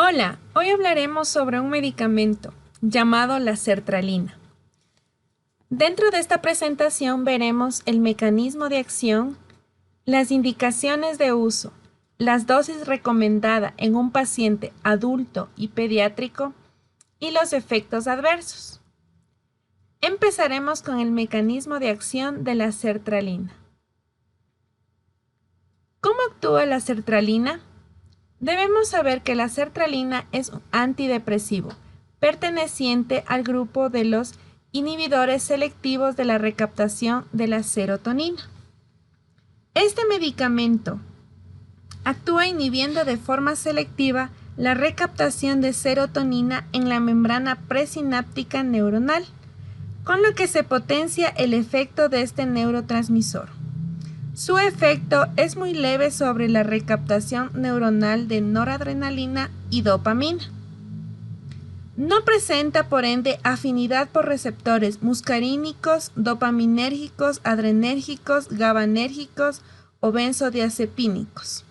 Hola, hoy hablaremos sobre un medicamento llamado la sertralina. Dentro de esta presentación veremos el mecanismo de acción, las indicaciones de uso, las dosis recomendadas en un paciente adulto y pediátrico y los efectos adversos. Empezaremos con el mecanismo de acción de la sertralina. ¿Cómo actúa la sertralina? Debemos saber que la sertralina es un antidepresivo, perteneciente al grupo de los inhibidores selectivos de la recaptación de la serotonina. Este medicamento actúa inhibiendo de forma selectiva la recaptación de serotonina en la membrana presináptica neuronal, con lo que se potencia el efecto de este neurotransmisor. Su efecto es muy leve sobre la recaptación neuronal de noradrenalina y dopamina. No presenta, por ende, afinidad por receptores muscarínicos, dopaminérgicos, adrenérgicos, GABAnérgicos o benzodiazepínicos.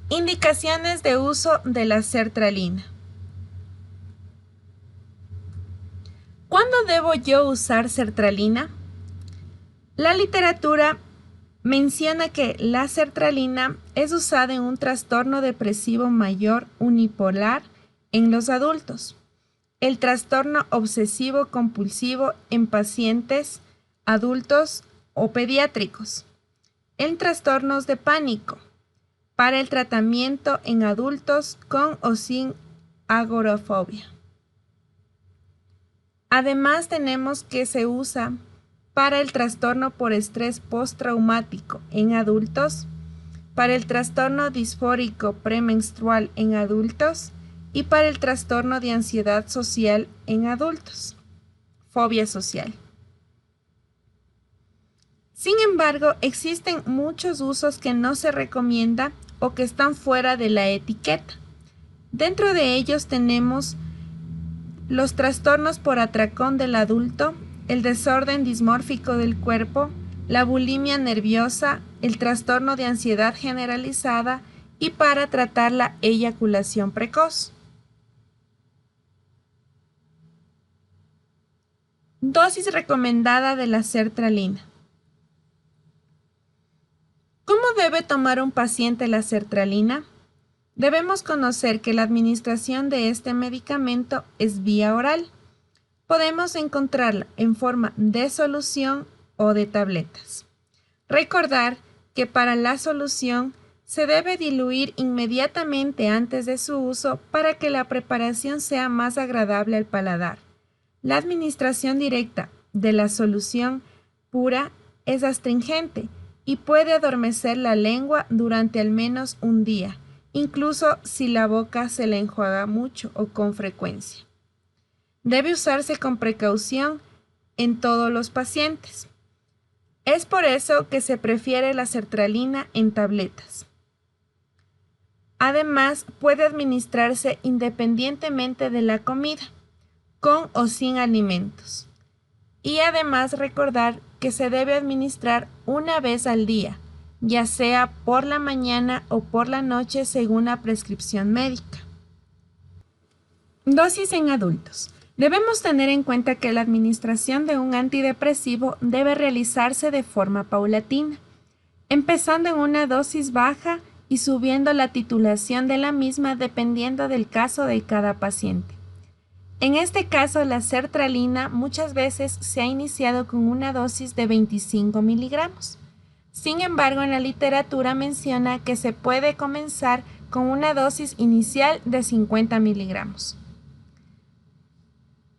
Indicaciones de uso de la sertralina. ¿Cuándo debo yo usar sertralina? La literatura menciona que la sertralina es usada en un trastorno depresivo mayor unipolar en los adultos, el trastorno obsesivo compulsivo en pacientes adultos o pediátricos, en trastornos de pánico, para el tratamiento en adultos con o sin agorafobia. Además tenemos que se usa para el trastorno por estrés postraumático en adultos, para el trastorno disfórico premenstrual en adultos y para el trastorno de ansiedad social en adultos, fobia social. Sin embargo, existen muchos usos que no se recomienda o que están fuera de la etiqueta. Dentro de ellos tenemos los trastornos por atracón del adulto, el desorden dismórfico del cuerpo, la bulimia nerviosa, el trastorno de ansiedad generalizada y para tratar la eyaculación precoz. Dosis recomendada de la sertralina. ¿Cómo debe tomar un paciente la sertralina? Debemos conocer que la administración de este medicamento es vía oral. Podemos encontrarla en forma de solución o de tabletas. Recordar que para la solución se debe diluir inmediatamente antes de su uso para que la preparación sea más agradable al paladar. La administración directa de la solución pura es astringente y puede adormecer la lengua durante al menos un día, incluso si la boca se la enjuaga mucho o con frecuencia. Debe usarse con precaución en todos los pacientes. Es por eso que se prefiere la sertralina en tabletas. Además, puede administrarse independientemente de la comida, con o sin alimentos. Y además recordar que se debe administrar una vez al día, ya sea por la mañana o por la noche según la prescripción médica. Dosis en adultos. Debemos tener en cuenta que la administración de un antidepresivo debe realizarse de forma paulatina, empezando en una dosis baja y subiendo la titulación de la misma dependiendo del caso de cada paciente. En este caso, la sertralina muchas veces se ha iniciado con una dosis de 25 miligramos. Sin embargo, en la literatura menciona que se puede comenzar con una dosis inicial de 50 miligramos.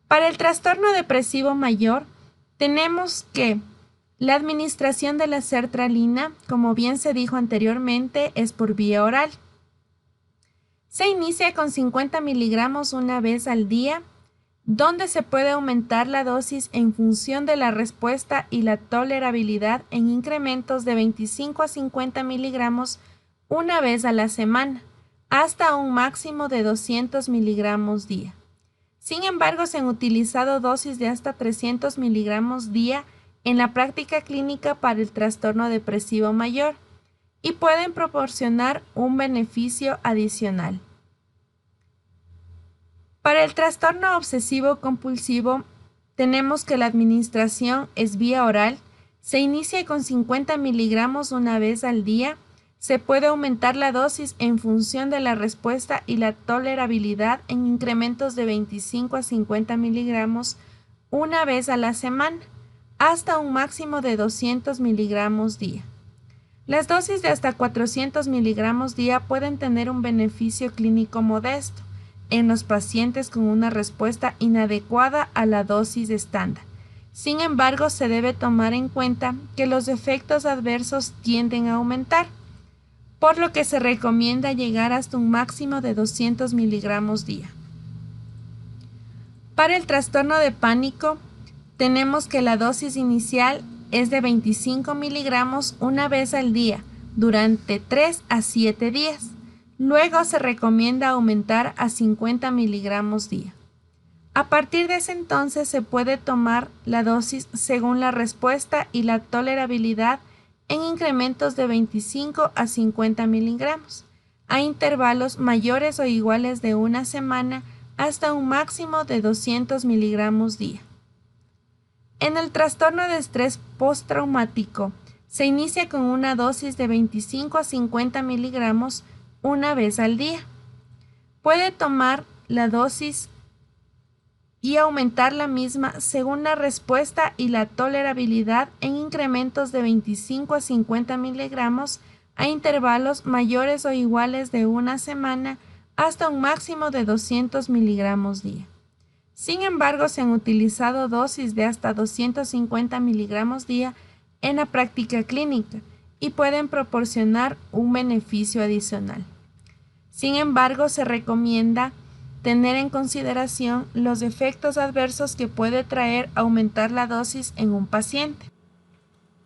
Para el trastorno depresivo mayor, tenemos que la administración de la sertralina, como bien se dijo anteriormente, es por vía oral. Se inicia con 50 miligramos una vez al día, donde se puede aumentar la dosis en función de la respuesta y la tolerabilidad en incrementos de 25 a 50 miligramos una vez a la semana, hasta un máximo de 200 miligramos día. Sin embargo, se han utilizado dosis de hasta 300 miligramos día en la práctica clínica para el trastorno depresivo mayor, y pueden proporcionar un beneficio adicional. Para el trastorno obsesivo-compulsivo, tenemos que la administración es vía oral, se inicia con 50 miligramos una vez al día, se puede aumentar la dosis en función de la respuesta y la tolerabilidad en incrementos de 25 a 50 miligramos una vez a la semana, hasta un máximo de 200 miligramos día. Las dosis de hasta 400 miligramos día pueden tener un beneficio clínico modesto en los pacientes con una respuesta inadecuada a la dosis estándar. Sin embargo, se debe tomar en cuenta que los efectos adversos tienden a aumentar, por lo que se recomienda llegar hasta un máximo de 200 miligramos día. Para el trastorno de pánico, tenemos que la dosis inicial es de 25 miligramos una vez al día durante 3 a 7 días. Luego se recomienda aumentar a 50 miligramos día. A partir de ese entonces se puede tomar la dosis según la respuesta y la tolerabilidad en incrementos de 25 a 50 miligramos, a intervalos mayores o iguales de una semana hasta un máximo de 200 miligramos día. En el trastorno de estrés postraumático, se inicia con una dosis de 25 a 50 miligramos una vez al día. Puede tomar la dosis y aumentar la misma según la respuesta y la tolerabilidad en incrementos de 25 a 50 miligramos a intervalos mayores o iguales de una semana hasta un máximo de 200 miligramos día. Sin embargo, se han utilizado dosis de hasta 250 miligramos día en la práctica clínica y pueden proporcionar un beneficio adicional. Sin embargo, se recomienda tener en consideración los efectos adversos que puede traer aumentar la dosis en un paciente.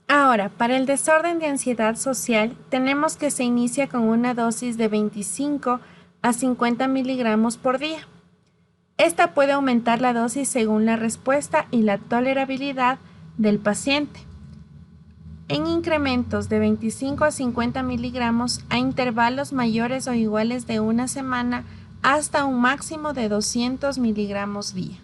Ahora, para el desorden de ansiedad social, tenemos que se inicia con una dosis de 25 a 50 miligramos por día. Esta puede aumentar la dosis según la respuesta y la tolerabilidad del paciente, en incrementos de 25 a 50 miligramos a intervalos mayores o iguales de una semana hasta un máximo de 200 miligramos día.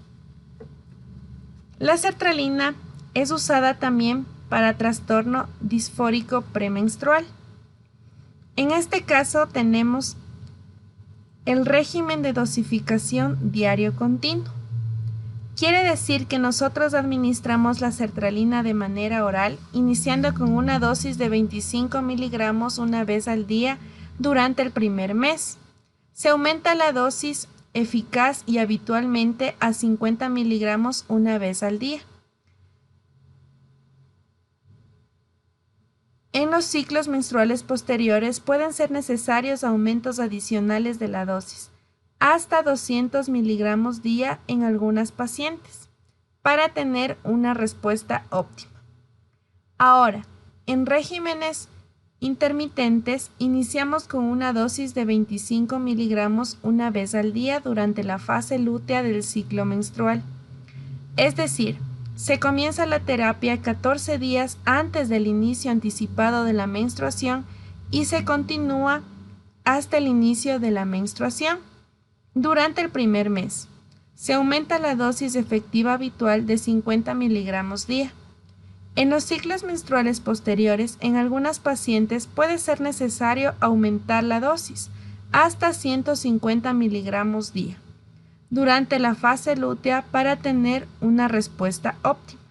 La sertralina es usada también para trastorno disfórico premenstrual. En este caso tenemos el régimen de dosificación diario continuo. Quiere decir que nosotros administramos la sertralina de manera oral, iniciando con una dosis de 25 miligramos una vez al día durante el primer mes. Se aumenta la dosis eficaz y habitualmente a 50 miligramos una vez al día. En los ciclos menstruales posteriores pueden ser necesarios aumentos adicionales de la dosis, hasta 200 miligramos día en algunas pacientes, para tener una respuesta óptima. Ahora, en regímenes intermitentes, iniciamos con una dosis de 25 miligramos una vez al día durante la fase lútea del ciclo menstrual. Es decir, se comienza la terapia 14 días antes del inicio anticipado de la menstruación y se continúa hasta el inicio de la menstruación. Durante el primer mes, se aumenta la dosis efectiva habitual de 50 miligramos día. En los ciclos menstruales posteriores, en algunas pacientes puede ser necesario aumentar la dosis hasta 150 miligramos día durante la fase lútea para tener una respuesta óptima.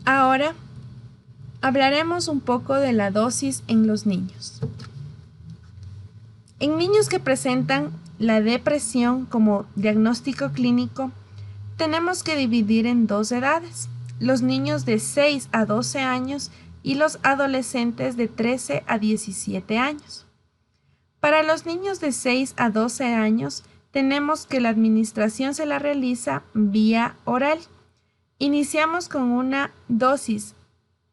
Ahora hablaremos un poco de la dosis en los niños. En niños que presentan la depresión como diagnóstico clínico, tenemos que dividir en dos edades: los niños de 6 a 12 años y los adolescentes de 13 a 17 años. Para los niños de 6 a 12 años, tenemos que la administración se la realiza vía oral. Iniciamos con una dosis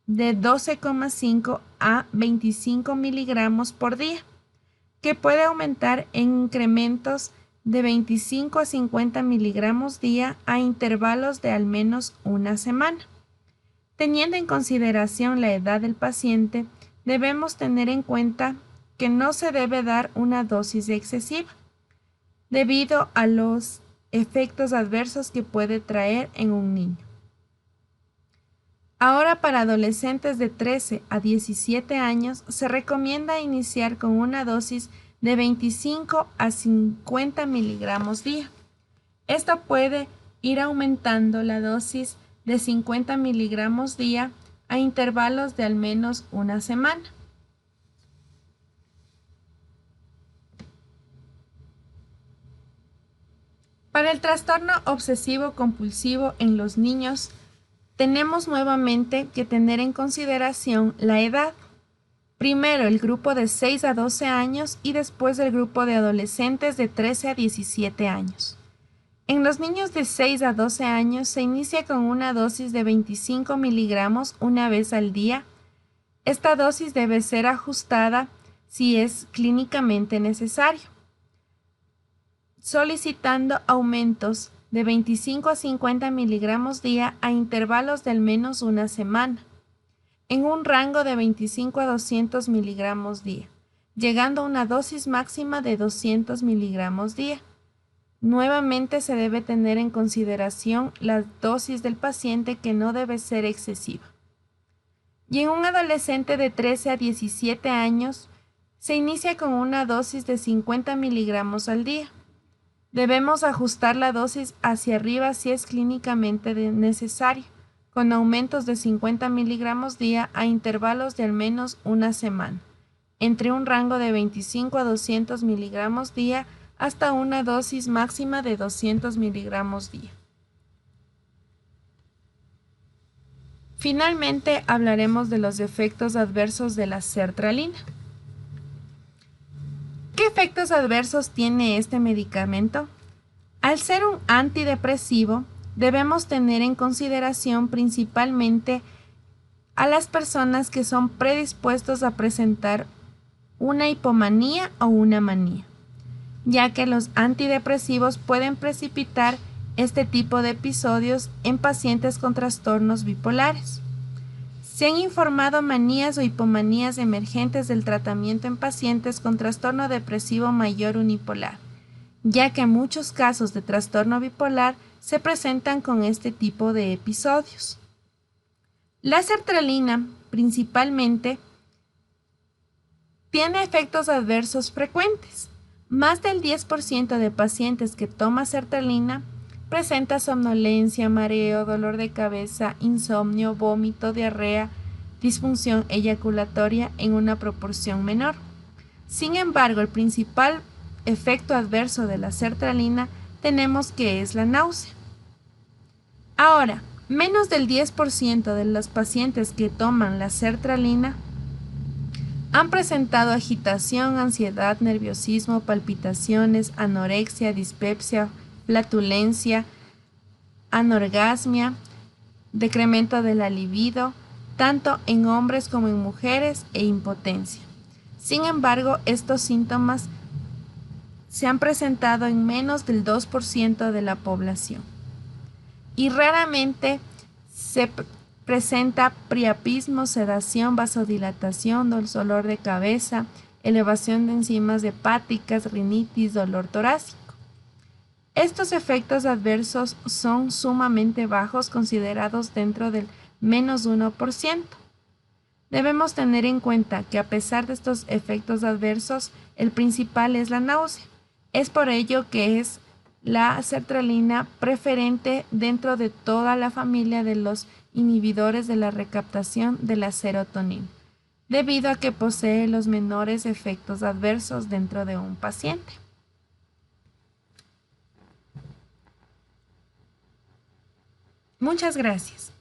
de 12,5 a 25 miligramos por día, que puede aumentar en incrementos de 25 a 50 miligramos día a intervalos de al menos una semana. Teniendo en consideración la edad del paciente, debemos tener en cuenta que no se debe dar una dosis excesiva, debido a los efectos adversos que puede traer en un niño. Ahora, para adolescentes de 13 a 17 años, se recomienda iniciar con una dosis de 25 a 50 miligramos día. Esto puede ir aumentando la dosis de 50 miligramos día a intervalos de al menos una semana. Para el trastorno obsesivo compulsivo en los niños, tenemos nuevamente que tener en consideración la edad. Primero el grupo de 6 a 12 años y después el grupo de adolescentes de 13 a 17 años. En los niños de 6 a 12 años se inicia con una dosis de 25 miligramos una vez al día. Esta dosis debe ser ajustada si es clínicamente necesario, solicitando aumentos de 25 a 50 miligramos día a intervalos de al menos una semana, en un rango de 25 a 200 miligramos día, llegando a una dosis máxima de 200 miligramos día. Nuevamente se debe tener en consideración la dosis del paciente, que no debe ser excesiva. Y en un adolescente de 13 a 17 años se inicia con una dosis de 50 miligramos al día. Debemos ajustar la dosis hacia arriba si es clínicamente necesario, con aumentos de 50 miligramos día a intervalos de al menos una semana, entre un rango de 25 a 200 miligramos día hasta una dosis máxima de 200 miligramos día. Finalmente, hablaremos de los efectos adversos de la sertralina. ¿Qué efectos adversos tiene este medicamento? Al ser un antidepresivo, debemos tener en consideración principalmente a las personas que son predispuestos a presentar una hipomanía o una manía, ya que los antidepresivos pueden precipitar este tipo de episodios en pacientes con trastornos bipolares. Se han informado manías o hipomanías emergentes del tratamiento en pacientes con trastorno depresivo mayor unipolar, ya que muchos casos de trastorno bipolar se presentan con este tipo de episodios. La sertralina principalmente tiene efectos adversos frecuentes. Más del 10% de pacientes que toma sertralina presenta somnolencia, mareo, dolor de cabeza, insomnio, vómito, diarrea, disfunción eyaculatoria en una proporción menor. Sin embargo, el principal efecto adverso de la sertralina tenemos que es la náusea. Ahora, menos del 10% de los pacientes que toman la sertralina han presentado agitación, ansiedad, nerviosismo, palpitaciones, anorexia, dispepsia, flatulencia, anorgasmia, decremento de la libido, tanto en hombres como en mujeres, e impotencia. Sin embargo, estos síntomas se han presentado en menos del 2% de la población. Y raramente se presenta priapismo, sedación, vasodilatación, dolor de cabeza, elevación de enzimas hepáticas, rinitis, dolor torácico. Estos efectos adversos son sumamente bajos, considerados dentro del menos 1%. Debemos tener en cuenta que a pesar de estos efectos adversos, el principal es la náusea. Es por ello que es la sertralina preferente dentro de toda la familia de los inhibidores de la recaptación de la serotonina, debido a que posee los menores efectos adversos dentro de un paciente. Muchas gracias.